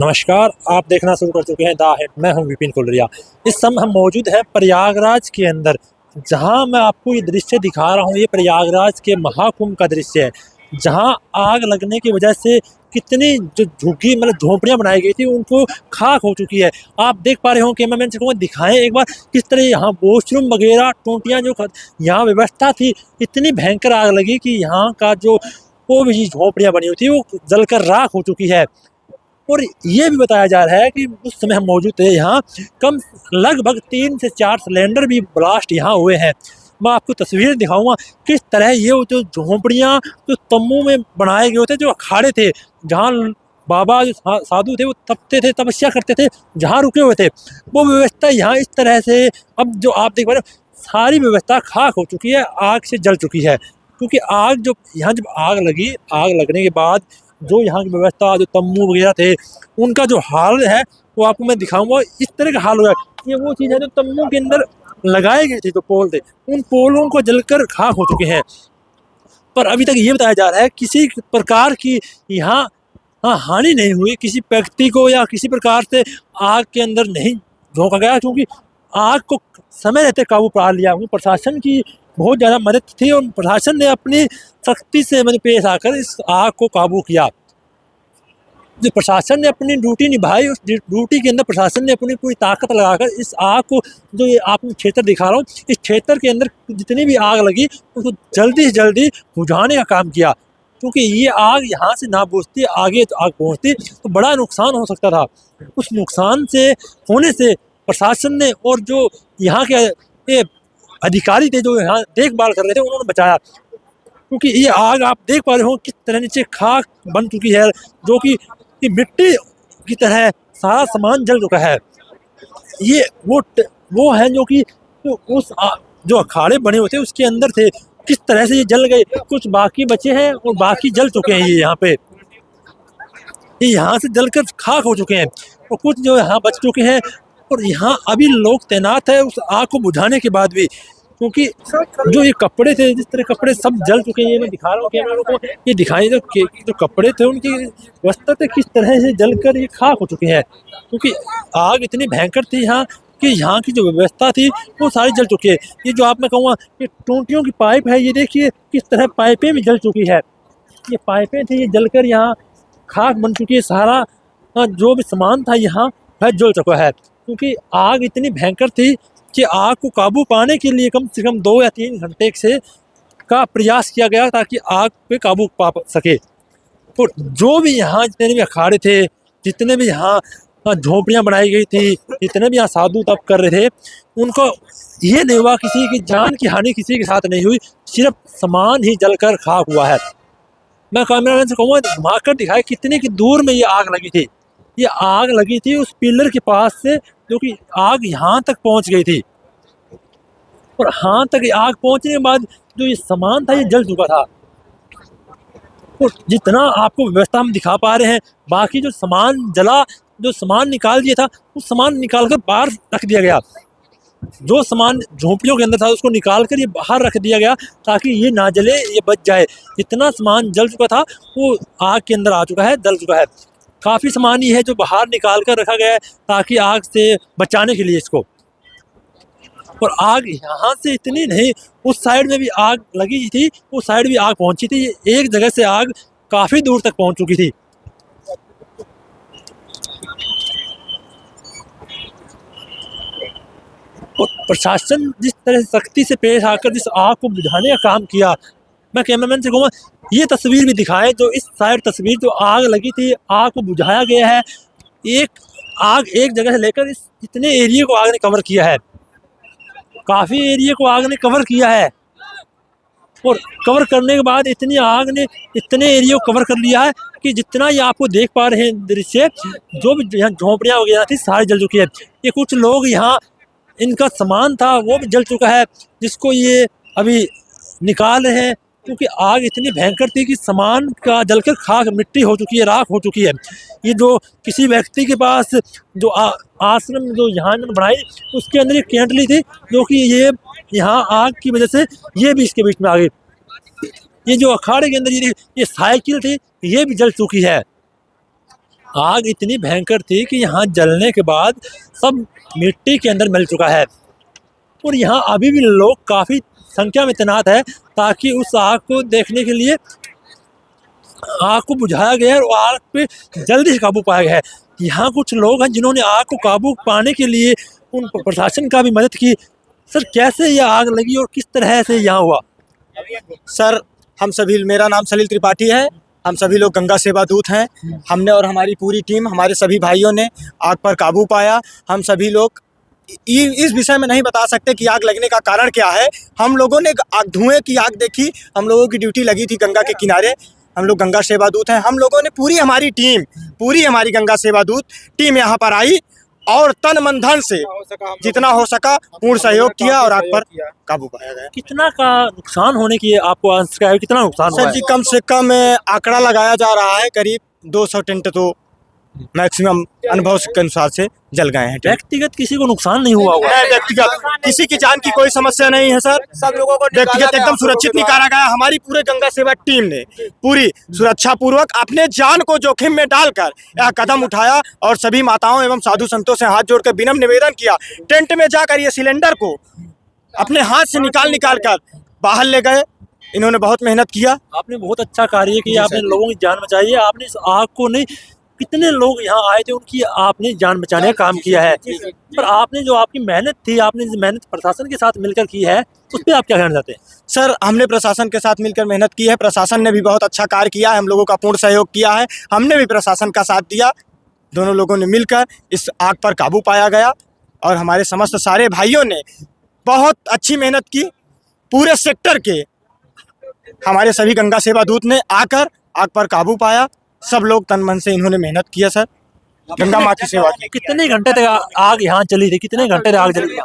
नमस्कार, आप देखना शुरू कर चुके हैं द हिट। मैं हूं विपिन कुलरिया। इस समय हम मौजूद हैं प्रयागराज के अंदर, जहां मैं आपको ये दृश्य दिखा रहा हूं। ये प्रयागराज के महाकुंभ का दृश्य है, जहां आग लगने की वजह से कितनी जो झुग्गी मतलब झोपड़ियां बनाई गई थी उनको खाक हो चुकी है। आप देख पा रहे हो, कैमरामैन से दिखाएं एक बार किस तरह यहाँ वॉशरूम वगैरह टोटियाँ जो यहाँ व्यवस्था थी, इतनी भयंकर आग लगी कि यहाँ का जो वो भी झोपड़ियां बनी हुई थी वो जलकर राख हो चुकी है। और ये भी बताया जा रहा है कि उस समय हम मौजूद थे यहाँ, कम लगभग 3 से 4 सिलेंडर भी ब्लास्ट यहाँ हुए हैं। मैं आपको तस्वीर दिखाऊंगा किस तरह ये जो झोंपड़ियाँ जो तम्बू में बनाए गए होते, जो अखाड़े थे जहाँ बाबा जो साधु थे वो तपते थे, तपस्या करते थे, जहाँ रुके हुए थे, वो व्यवस्था यहाँ इस तरह से अब जो आप देख पा रहे हो सारी व्यवस्था खाक हो चुकी है, आग से जल चुकी है। क्योंकि आग जो यहाँ जब आग लगी, आग लगने के बाद जो यहाँ की व्यवस्था, जो तम्बू वगैरह थे, उनका जो हाल है वो आपको मैं दिखाऊंगा। इस तरह का हाल हुआ है। ये वो चीज़ है जो तम्बू के अंदर लगाए गए थे, जो पोल थे, उन पोलों को जलकर खाक हो चुके हैं। पर अभी तक ये बताया जा रहा है किसी प्रकार की यहाँ हानि नहीं हुई, किसी व्यक्ति को या किसी प्रकार से आग के अंदर नहीं झोंका गया, क्योंकि आग को समय रहते काबू पा लिया। वो प्रशासन की बहुत ज़्यादा मदद थी और प्रशासन ने अपनी सख्ती से पेश आकर इस आग को काबू किया। जो प्रशासन ने अपनी ड्यूटी निभाई, उस ड्यूटी के अंदर प्रशासन ने अपनी पूरी ताकत लगाकर इस आग को, जो ये आपको क्षेत्र दिखा रहा हूँ, इस क्षेत्र के अंदर जितनी भी आग लगी उसको जल्दी से जल्दी बुझाने का काम किया। क्योंकि ये आग यहाँ से ना बुझती, आगे तो आग पहुँचती तो बड़ा नुकसान हो सकता था। उस नुकसान से होने से प्रशासन ने और जो यहाँ के ये अधिकारी थे जो यहाँ देखभाल कर रहे थे, उन्होंने बचाया। क्योंकि ये आग आप देख पा रहे हो किस तरह नीचे खाक बन चुकी है, जो कि मिट्टी की तरह सारा सामान जल चुका है। ये वो है जो कि जो अखाड़े बने हुए थे उसके अंदर थे, किस तरह से ये जल गए। कुछ बाकी बचे हैं और बाकी जल चुके हैं। ये यहाँ पे ये यहाँ से जलकर खाक हो चुके हैं और कुछ जो यहाँ बच चुके हैं। और यहाँ अभी लोग तैनात है उस आग को बुझाने के बाद भी, क्योंकि जो ये कपड़े थे, जिस तरह कपड़े सब जल चुके हैं। ये मैं दिखा रहा हूँ कैमरा को, ये दिखाई जो कपड़े थे उनकी वस्त्र किस तरह से जलकर ये खाक हो चुके हैं। क्योंकि आग इतनी भयंकर थी यहाँ कि यहाँ की जो व्यवस्था थी वो सारी जल चुकी है। ये जो आप मैं कहूँगा ये टूटियों की पाइप है, ये देखिए किस तरह पाइपें भी जल चुकी है। ये पाइपें थी, ये जलकर यहाँ खाक बन चुकी है। सारा जो भी सामान था यहाँ वह जल चुका है। क्योंकि आग इतनी भयंकर थी कि आग को काबू पाने के लिए कम से कम 2 या 3 घंटे से का प्रयास किया गया ताकि आग पे काबू पा सके। तो जो भी यहाँ जितने भी अखाड़े थे, जितने भी यहाँ झोपड़ियाँ बनाई गई थी, जितने भी यहाँ साधु तप कर रहे थे, उनको ये नहीं हुआ, किसी की जान की हानि किसी के साथ नहीं हुई, सिर्फ सामान ही जलकर खाक हुआ है। मैं कैमरामैन से कहूँगा घुमाकर दिखाए कितने की दूर में ये आग लगी थी। ये आग लगी थी उस पिलर के पास से, जो कि आग यहाँ तक पहुँच गई थी। और यहाँ तक आग पहुँचने के बाद जो ये सामान था ये जल चुका था। और जितना आपको व्यवस्था हम दिखा पा रहे हैं, बाकी जो सामान जला, जो सामान निकाल दिया था उस सामान निकाल कर बाहर रख दिया गया। जो सामान झोंपड़ियों के अंदर था उसको निकाल कर ये बाहर रख दिया गया ताकि ये ना जले, ये बच जाए। जितना सामान जल चुका था वो आग के अंदर आ चुका है, जल चुका है। काफ़ी सामान ही है जो बाहर निकाल कर रखा गया है ताकि आग से बचाने के लिए इसको। और आग यहाँ से इतनी नहीं, उस साइड में भी आग लगी थी, उस साइड भी आग पहुँची थी। एक जगह से आग काफ़ी दूर तक पहुँच चुकी थी। और प्रशासन जिस तरह से सख्ती से पेश आकर जिस आग को बुझाने का काम किया, मैं कैमरामैन से कहूँगा ये तस्वीर भी दिखाएं। जो इस साइड तस्वीर जो आग लगी थी, आग को बुझाया गया है। आग एक जगह से लेकर इस इतने एरिया को आग ने कवर किया है, काफ़ी एरिया को आग ने कवर किया है। और कवर करने के बाद इतनी आग ने इतने एरिया को कवर कर लिया है कि जितना ये आपको देख पा रहे हैं दृश्य, जो भी यहाँ झोंपड़ियाँ वगैरह थी सारी जल चुकी है। ये कुछ लोग यहाँ इनका सामान था वो भी जल चुका है, जिसको ये अभी निकाल रहे हैं। क्योंकि आग इतनी भयंकर थी कि सामान का जलकर खाक मिट्टी हो चुकी है, राख हो चुकी है। ये जो किसी व्यक्ति के पास जो आश्रम जो यहाँ बनाई उसके अंदर एक केंटली थी, जो कि ये यहाँ आग की वजह से ये भी इसके बीच में आ गई। ये जो अखाड़े के अंदर ये साइकिल थी ये भी जल चुकी है। आग इतनी भयंकर थी कि यहाँ जलने के बाद सब मिट्टी के अंदर मिल चुका है और यहाँ अभी भी लोग काफ़ी संख्या में तैनात है ताकि उस आग को देखने के लिए आग को बुझाया गया है और आग पे जल्दी से काबू पाया गया है। यहाँ कुछ लोग हैं जिन्होंने आग को काबू पाने के लिए उन प्रशासन का भी मदद की। सर कैसे ये आग लगी और किस तरह से यहाँ हुआ? सर हम सभी, मेरा नाम सलील त्रिपाठी है, हम सभी लोग गंगा सेवा दूत हैं। हमने और हमारी पूरी टीम, हमारे सभी भाइयों ने आग पर काबू पाया। हम सभी लोग इस विषय में नहीं बता सकते कि आग लगने का कारण क्या है। हम लोगों ने धुएं की आग देखी, हम लोगों की ड्यूटी लगी थी गंगा के किनारे। हम लोग गंगा सेवा दूत हैं। हम लोगों ने पूरी हमारी गंगा सेवा दूत टीम यहाँ पर आई और तन मन धन से जितना हो सका पूर्ण सहयोग किया और आग पर काबू पाया गया। कितना का नुकसान होने की आपको आंसर है? कितना नुकसान हुआ सर जी कम से कम आंकड़ा लगाया जा रहा है, करीब 200 टेंट तो मैक्सिमम अनुभव के अनुसार से जल गए हैं। व्यक्तिगत किसी को नुकसान नहीं हुआ होगा? व्यक्तिगत किसी की जान की कोई समस्या नहीं है सर। सब लोगों को व्यक्तिगत एकदम सुरक्षित निकाला गया। हमारी पूरे गंगा सेवा टीम ने पूरी सुरक्षा पूर्वक अपने जान को जोखिम में डालकर यह कदम उठाया और सभी माताओं एवं साधु संतों से हाथ जोड़कर विनम्र निवेदन किया। टेंट में जाकर ये सिलेंडर को अपने हाथ से निकाल कर बाहर ले गए। इन्होंने बहुत मेहनत किया। आपने बहुत अच्छा कार्य किया, आपने लोगों की जान बचाई है। आपने इस आग को नहीं, कितने लोग यहाँ आए थे उनकी आपने जान बचाने का काम किया है। पर आपने जो आपकी मेहनत थी, आपने जो मेहनत प्रशासन के साथ मिलकर की है, उस पर आप क्या कहना चाहते हैं? सर हमने प्रशासन के साथ मिलकर मेहनत की है। प्रशासन ने भी बहुत अच्छा कार्य किया है, हम लोगों का पूर्ण सहयोग किया है। हमने भी प्रशासन का साथ दिया। दोनों लोगों ने मिलकर इस आग पर काबू पाया गया और हमारे समस्त सारे भाइयों ने बहुत अच्छी मेहनत की। पूरे सेक्टर के हमारे सभी गंगा सेवा दूत ने आकर आग पर काबू पाया। सब लोग तन मन से इन्होंने मेहनत किया सर, गंगा माँ की सेवा की। कितने घंटे तक आग यहाँ चली थी? कितने घंटे तक आग चली?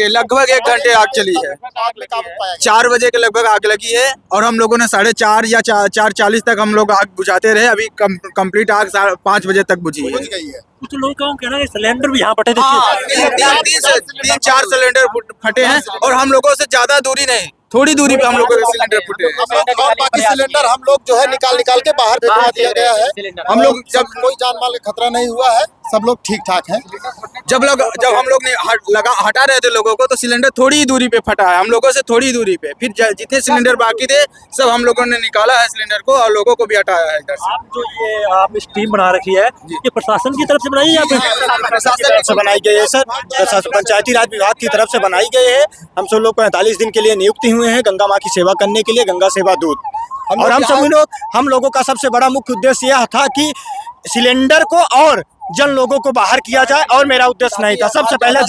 लगभग एक घंटे आग चली है। 4 बजे के लगभग आग लगी है और हम लोगों ने 4:30 या 4:40 तक हम लोग आग बुझाते रहे। अभी कंप्लीट आग 5 बजे तक बुझी है। कुछ लोग का कहना है सिलेंडर भी यहाँ फटे थे। 3-4 सिलेंडर फटे हैं और हम लोगों से ज्यादा दूरी नहीं, थोड़ी दूरी पे हम लोगों के सिलेंडर फटे हैं। और बाकी सिलेंडर हम लोग जो है निकाल के बाहर भिजवा दिया गया है। हम लोग जब कोई जान माल का खतरा नहीं हुआ है, सब लोग ठीक ठाक हैं। जब हम लोग ने हटा रहे थे लोगों को, तो सिलेंडर थोड़ी ही दूरी पे फटा है, हम लोगों से थोड़ी दूरी पे। फिर जितने सिलेंडर बाकी थे सब हम लोगों ने निकाला है सिलेंडर को और लोगों को भी हटाया है इधर से। आप जो ये आप इस टीम बना रखी है, ये प्रशासन की तरफ से बनाई है या प्रशासन से बनाई गई है सर? पंचायती राज विभाग की तरफ से बनाई गई है। हम सब लोग 45 दिन के लिए नियुक्ति हुए हैं गंगा माँ की सेवा करने के लिए, गंगा सेवा दूत। और हम लोगों का सबसे बड़ा मुख्य उद्देश्य यह था कि सिलेंडर को और जन लोगों को बाहर किया जाए और मेरा उद्देश्य नहीं था। सबसे पहले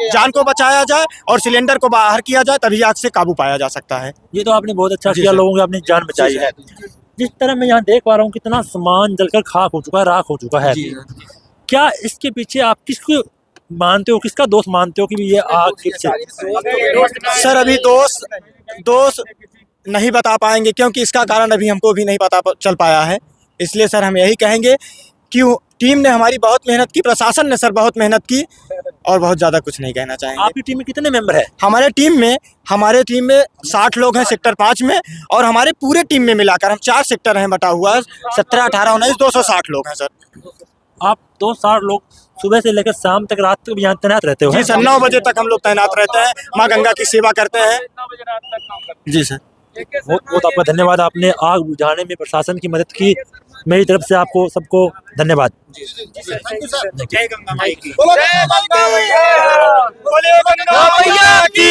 जान को बचाया जाए और सिलेंडर को बाहर किया जाए, तभी आग से काबू पाया जा सकता है। ये तो आपने बहुत अच्छा किया, लोगों की आपने जान बचाई है। जिस तरह मैं यहाँ देख पा रहा हूँ कितना सामान जलकर खाक हो चुका है, राख हो चुका है। क्या इसके पीछे आप किसको मानते हो, किसका दोस्त मानते हो कि ये आग के पीछे? सर अभी दोस्त नहीं बता पाएंगे क्योंकि इसका कारण अभी हमको भी नहीं पता चल पाया है। इसलिए सर हम यही कहेंगे कि टीम ने हमारी बहुत मेहनत की, प्रशासन ने सर बहुत मेहनत की और बहुत ज़्यादा कुछ नहीं कहना चाहेंगे। आपकी टीम में कितने मेंबर है? हमारे टीम में 60 लोग हैं सेक्टर 5 में और हमारे पूरे टीम में मिलाकर हम 4 सेक्टर हैं बटा हुआ, 17, 18, 19, 260 लोग हैं सर। आप 260 लोग सुबह से लेकर शाम तक, रात तक यहाँ तैनात रहते हो? जी सर, 9 बजे तक हम लोग तैनात रहते हैं, माँ गंगा की सेवा करते हैं। जी सर, बहुत बहुत आपका धन्यवाद। आपने आग बुझाने में प्रशासन की मदद की। मेरी तरफ से आपको सबको धन्यवाद। जय गंगा माई की। प्रयाग की।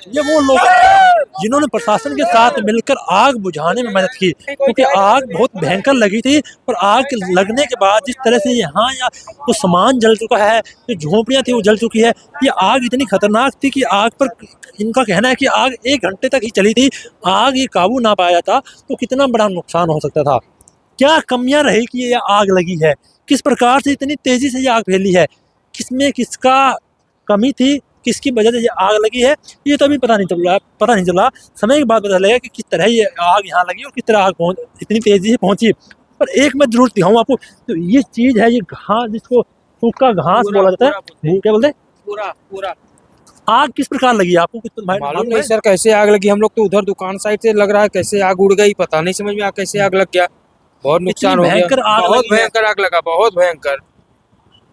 ये वो लोग हैं जिन्होंने प्रशासन के साथ मिलकर आग बुझाने में मदद की, क्योंकि आग बहुत भयंकर लगी थी। और आग लगने के बाद जिस तरह से यहाँ या तो सामान जल चुका है, जो झोपड़ियाँ थी वो जल चुकी है। ये आग इतनी खतरनाक थी कि आग पर इनका कहना है कि आग 1 घंटे तक ही चली थी। आग ये काबू ना पाया था तो कितना बड़ा नुकसान हो सकता था। क्या कमियां रही कि ये आग लगी है? किस प्रकार से इतनी तेजी से ये आग फैली है? किसमें किसका कमी थी, किसकी वजह से ये आग लगी है, ये तो अभी पता नहीं चला। समय के बाद पता लगेगा कि किस तरह ये आग यहाँ लगी और किस तरह आग इतनी तेजी से पहुंची। पर एक मैं जरूर दिखाऊँ आपको, तो ये चीज़ है, ये घास, जिसको सूखा घास बोला जाता है। क्या बोलते हैं? आग किस प्रकार लगी आपको, कुछ मालूम नहीं सर कैसे आग लगी। हम लोग तो उधर दुकान साइड से लग रहा है, कैसे आग उड़ गई पता नहीं समझ में आ कैसे आग लग गया। बहुत नुकसान हो गया, भयंकर आग बहुत लगी है। भयंकर आग लगा, बहुत भयंकर।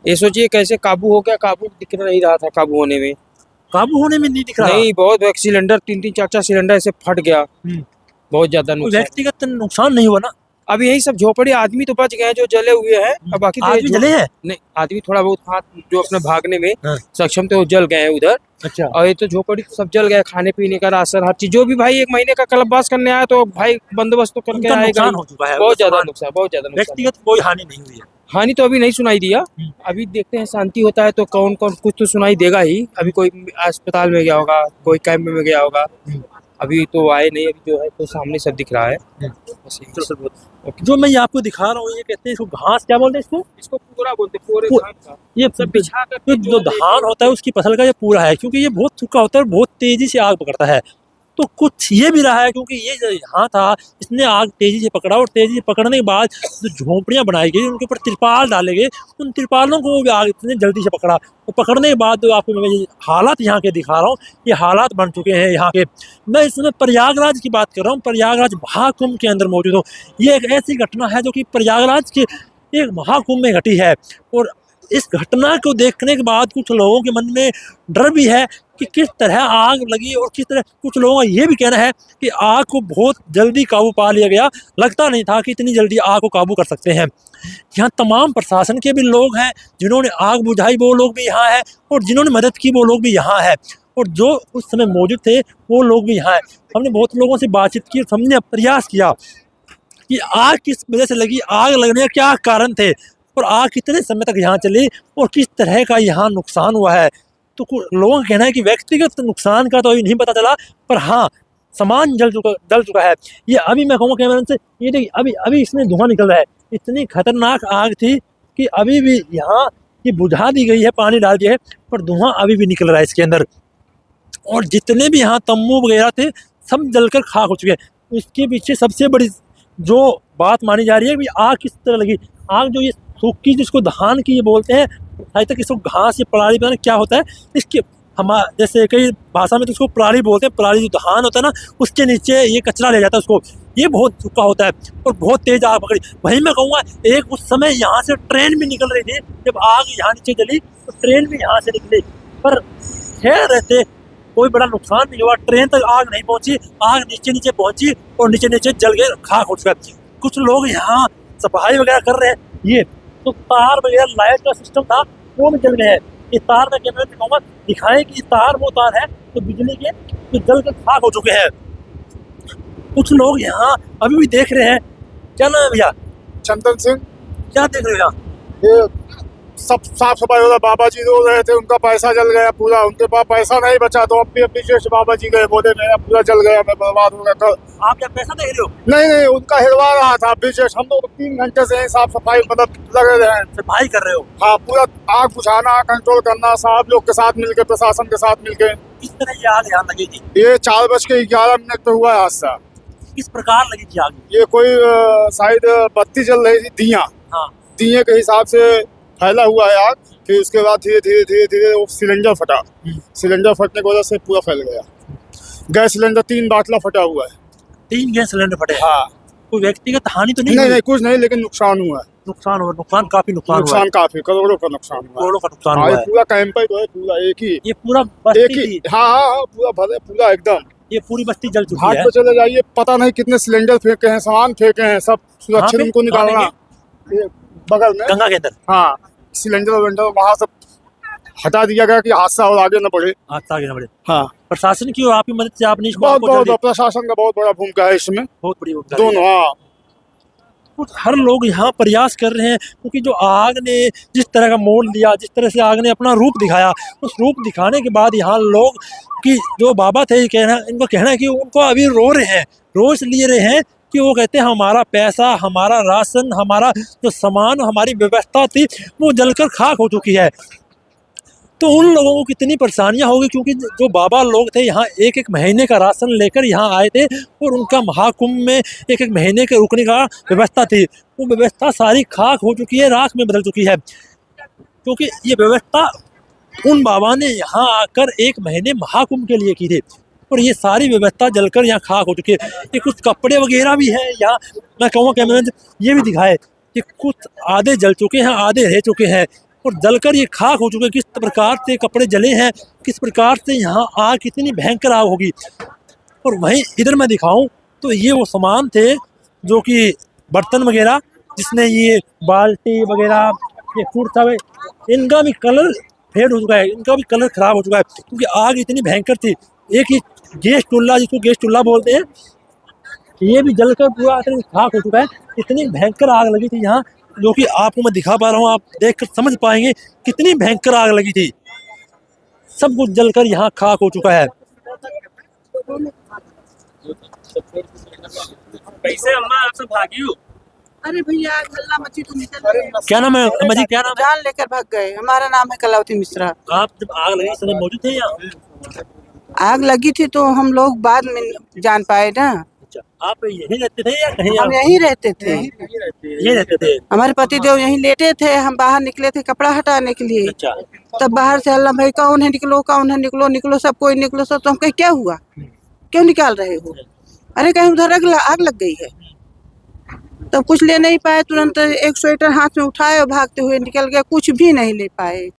ये सोचिए कैसे काबू हो गया, काबू दिख नहीं रहा था काबू होने में। काबू होने में नहीं दिख रहा। नहीं, बहुत सिलेंडर 3-3 4-4 सिलेंडर ऐसे फट गया, बहुत ज्यादा कोई नुकसान। व्यक्तिगत नुकसान नहीं हुआ ना? अब यही सब झोपड़ी आदमी तो बच गए हैं जो जले हुए हैं, अब बाकी तो ये आदमी जले हैं? नहीं, आदमी थोड़ा बहुत हाथ जो अपने भागने में हाँ। सक्षम थे वो जल गए हैं उधर। अच्छा। और ये तो झोपड़ी सब जल गए, खाने पीने का राशन हर चीज। जो भी भाई 1 महीने का कल्पवास करने आया तो भाई बंदोबस्त तो करके उनका आएगा नुकसान ही। हो चुका है, बहुत ज्यादा सामान- नुकसान, बहुत ज्यादा नुकसान। व्यक्तिगत कोई हानि नहीं हुई है। हानि तो अभी नहीं सुनाई दिया, अभी देखते हैं शांति होता है तो कौन कौन कुछ तो सुनाई देगा ही। अभी कोई अस्पताल में गया होगा, कोई कैंप में गया होगा, अभी तो आए नहीं। अभी जो है तो सामने सब दिख रहा है बस यही। चलो सर, बहुत- जो मैं ये आपको दिखा रहा हूँ ये कहते हैं इसको घास, क्या बोलते हैं इसको? इसको पूरा बोलते हैं, पूरे पूरा- धान का। ये सब बिछा कर जो धान होता है उसकी फसल का ये पूरा है, क्योंकि ये बहुत सूखा होता है और बहुत तेजी से आग पकड़ता है। तो कुछ ये भी रहा है क्योंकि ये जो यहाँ था इसने आग तेजी से पकड़ा, और तेजी से पकड़ने के बाद जो झोंपड़ियाँ बनाई गई उनके ऊपर तिरपाल डाले गए, उन तिरपालों को भी आग इतने जल्दी से पकड़ा। तो पकड़ने के बाद जो आपको मैं ये हालात यहाँ के दिखा रहा हूँ, ये हालात बन चुके हैं यहाँ के। मैं इस समय प्रयागराज की बात कर रहा हूँ, प्रयागराज महाकुंभ के अंदर मौजूद हूँ। ये एक ऐसी घटना है जो कि प्रयागराज के एक महाकुंभ में घटी है, और इस घटना को देखने के बाद कुछ लोगों के मन में डर भी है कि किस तरह आग लगी, और किस तरह कुछ लोगों का ये भी कहना है कि आग को बहुत जल्दी काबू पा लिया गया, लगता नहीं था कि इतनी जल्दी आग को काबू कर सकते हैं। यहाँ तमाम प्रशासन के भी लोग हैं, जिन्होंने आग बुझाई वो लोग भी यहाँ हैं, और जिन्होंने मदद की वो लोग भी यहाँ हैं, और जो उस समय मौजूद थे वो लोग भी यहाँ हैं। हमने बहुत लोगों से बातचीत की, हमने प्रयास किया कि आग किस वजह से लगी, आग लगने का क्या कारण थे, और आग कितने समय तक यहाँ चली, और किस तरह का यहाँ नुकसान हुआ है। तो लोगों का कहना है कि व्यक्तिगत नुकसान का तो अभी नहीं पता चला, पर हाँ सामान जल चुका है। ये अभी मैं कहूँगा कैमरा से, ये देखिए अभी इसमें धुआं निकल रहा है। इतनी खतरनाक आग थी कि अभी भी यहाँ ये बुझा दी गई है, पानी डाल दिया है, पर धुआं अभी भी निकल रहा है इसके अंदर। और जितने भी यहाँ तम्बू वगैरह थे सब जलकर खाक हो चुके हैं। इसके पीछे सबसे बड़ी जो बात मानी जा रही है कि आग किस तरह लगी। आग जो ये सूखी जिसको धान की ये बोलते हैं, आज तक इसको घास या पराली पता नहीं क्या होता है, इसके जैसे कई भाषा में तो उसको पराली बोलते हैं। पराली जो धान होता है ना उसके नीचे ये कचरा ले जाता है उसको, ये बहुत सूखा होता है और बहुत तेज आग पकड़ी। वहीं मैं कहूँगा एक उस समय यहाँ से ट्रेन भी निकल रही थी, जब आग यहाँ नीचे जली तो ट्रेन भी यहाँ से निकली, पर खैर रहते कोई बड़ा नुकसान नहीं हुआ। ट्रेन तक आग नहीं पहुंची, आग नीचे नीचे पहुंची और नीचे नीचे जल गए, खाक हो चुका। कुछ लोग यहाँ सफाई वगैरह कर रहे हैं। ये तो तार वगैरह लाइट का सिस्टम था वो भी जल गए हैं। इस तार में कैमरे से कहूँगा दिखाएं कि तार वो तार है तो बिजली के तो जल कर खाक हो चुके हैं। कुछ लोग यहाँ अभी भी देख रहे हैं। क्या नाम है भैया? चंदन सिंह। क्या देख रहे हो यहाँ? ये सब साफ सफाई हो रहा, बाबा जी रो रहे थे, उनका पैसा जल गया पूरा, उनके पास पैसा नहीं बचा तो अपनी जैसे बाबा जी गए, बोले मेरा पूरा जल गया, मैं बर्बाद हो गया। आप क्या पैसा देख रहे हो? नहीं उनका हिलवा रहा था विशेष। हम लोग 3 घंटे से साफ सफाई मतलब लगे रहे हैं। सफाई कर रहे हो? हाँ, पूरा आग बुझाना, कंट्रोल करना, साहब लोग के साथ मिलके, प्रशासन के साथ मिलके। किस तरह ये आग यहाँ लगी थी? ये 4:11 पे हुआ है हादसा। किस प्रकार लगी थी आग? ये कोई शायद बत्ती जल रही थी, दिया, हाँ। दिए के हिसाब से फैला हुआ है आग। फिर उसके बाद धीरे वो सिलेंडर फटा। सिलेंडर फटने की वजह से पूरा फैल गया। गैस सिलेंडर 3 बाटला फटा हुआ है। 3 गैस सिलेंडर फटे? हाँ। कोई व्यक्तिगत हानि तो नहीं? नहीं कुछ नहीं, लेकिन नुकसान हुआ है। नुकसान हुआ, नुकसान काफी नुकसान हुआ। नुकसान काफी, करोड़ों का नुकसान हुआ। करोड़ों का नुकसान हाँ, हुआ ये है। पूरा कैंप ही तो है, पूरा एक ही, ये पूरा एक बस्ती ही। थी? हाँ, पूरा भरे, पूरा एकदम। ये पूरी बस्ती जल चुकी घाट है। पे चले जाइए, पता नहीं कितने सिलेंडर फेंके हैं, सामान फेंके हैं, सब सुरक्षित पे? उनको निकालना। ये बगल में गंगा के अंदर? हाँ, सिलेंडर विलेंडर वहाँ सब हटा दिया गया कि हादसा और आगे न बढ़े। हादसा आगे न बढ़े। हाँ, प्रशासन की और आपकी मदद से आपने इसको बहुत आपको बहुत जल्दी- प्रशासन का बहुत बड़ा भूमिका है इसमें, बहुत बड़ी भूमिका है। दोनों। हाँ, कुछ हर लोग यहाँ प्रयास कर रहे हैं, क्योंकि जो आग ने जिस तरह का मोड़ लिया, जिस तरह से आग ने अपना रूप दिखाया, उस रूप दिखाने के बाद यहाँ लोग कि जो बाबा थे इनको कहना है कि उनको अभी रो रहे हैं, रो इसलिए रहे हैं कि वो कहते हैं हमारा पैसा, हमारा राशन, हमारा जो सामान, हमारी व्यवस्था थी वो जलकर खाक हो चुकी है। तो उन लोगों को कितनी परेशानियां होगी, क्योंकि जो बाबा लोग थे यहाँ एक महीने का राशन लेकर यहाँ आए थे, और उनका महाकुंभ में एक महीने के रुकने का व्यवस्था थी। वो व्यवस्था सारी खाक हो चुकी है, राख में बदल चुकी है, क्योंकि ये व्यवस्था उन बाबा ने यहाँ आकर 1 महीने महाकुंभ के लिए की थी, और ये सारी व्यवस्था जलकर यहाँ खाक हो चुकी है। ये कुछ कपड़े वगैरह भी हैं यहाँ, मैं कहूँगा कैमरामैन ये भी दिखाए कि कुछ आधे जल चुके हैं, आधे रह चुके हैं और जलकर ये खाक हो चुके हैं। किस प्रकार से कपड़े जले हैं, किस प्रकार से यहाँ आग कितनी भयंकर आग होगी। और वहीं इधर मैं दिखाऊं तो ये वो सामान थे जो कि बर्तन वगैरह, जिसने ये बाल्टी वगैरह, ये कुर्ता, इनका भी कलर फेड हो चुका है, इनका भी कलर खराब हो चुका है, क्योंकि आग इतनी भयंकर थी। एक ही गैस चूल्हा, जिसको गैस चूल्हा बोलते हैं, ये भी जलकर पूरा खाक हो चुका है। इतनी भयंकर आग लगी थी यहाँ, जो कि आपको मैं दिखा पा रहा हूँ, आप देखकर समझ पाएंगे कितनी भयंकर आग लगी थी। सब कुछ जलकर यहाँ खाक हो चुका है। कैसे अम्मा आप सब भागी हो? अरे भैया हल्ला मची तो निकल गए। क्या नाम है अम्मा जी, क्या नाम है? जान लेकर भाग गए। हमारा नाम है कलावती मिश्रा। आप जब आग लगी समय मौजूद थे यहाँ? आग लगी थी तो हम लोग बाद में जान पाए ना। अच्छा, आप यहीं रहते थे या कहीं? हम यहीं रहते थे, यहीं रहते थे। हमारे पति देव यहीं लेटे थे। हम बाहर निकले थे कपड़ा हटाने के लिए, अच्छा, तब बाहर से हल्ला, भाई कौन है, निकलो कौन है, निकलो निकलो, सब कोई निकलो सब। तो हम कहे क्या हुआ, क्यों निकाल रहे हो? अरे कहीं उधर आग लग गई है। तब कुछ ले नहीं पाए, तुरंत एक स्वेटर हाथ में उठाए और भागते हुए निकल गए, कुछ भी नहीं ले पाए।